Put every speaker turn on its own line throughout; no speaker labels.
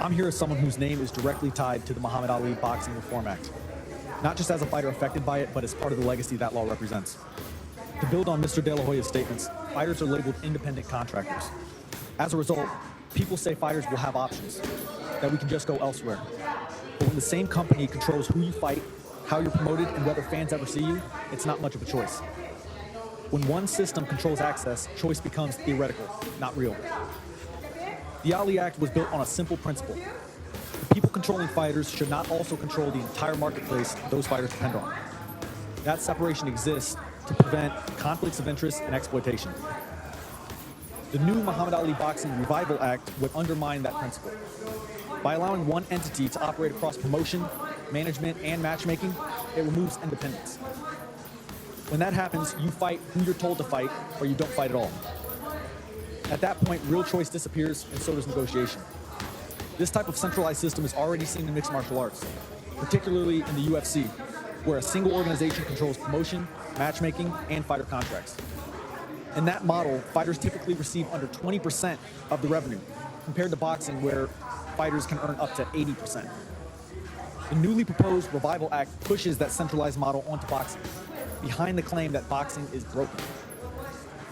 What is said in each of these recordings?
I'm here as someone whose name is directly tied to the Muhammad Ali Boxing Reform Act, not just as a fighter affected by it, but as part of the legacy that law represents. To build on Mr. De La Hoya's statements, fighters are labeled independent contractors. As a result, people say fighters will have options, that we can just go elsewhere. But when the same company controls who you fight, how you're promoted, and whether fans ever see you, it's not much of a choice. When one system controls access, choice becomes theoretical, not real. The Ali Act was built on a simple principle. The people controlling fighters should not also control the entire marketplace those fighters depend on. That separation exists to prevent conflicts of interest and exploitation. The new Muhammad Ali Boxing Revival Act would undermine that principle. By allowing one entity to operate across promotion, management, and matchmaking, it removes independence. When that happens, you fight who you're told to fight, or you don't fight at all. At that point, real choice disappears, and so does negotiation. This type of centralized system is already seen in mixed martial arts, particularly in the UFC, where a single organization controls promotion, matchmaking, and fighter contracts. In that model, fighters typically receive under 20% of the revenue, compared to boxing, where fighters can earn up to 80%. The newly proposed Revival Act pushes that centralized model onto boxing, behind the claim that boxing is broken.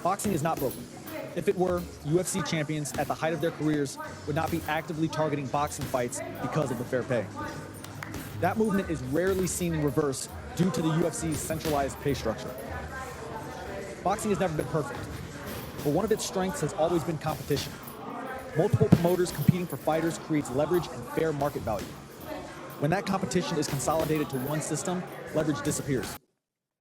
Boxing is not broken. If it were, UFC champions at the height of their careers would not be actively targeting boxing fights because of the fair pay. That movement is rarely seen in reverse due to the UFC's centralized pay structure. Boxing has never been perfect, but one of its strengths has always been competition. Multiple promoters competing for fighters creates leverage and fair market value. When that competition is consolidated to one system, leverage disappears.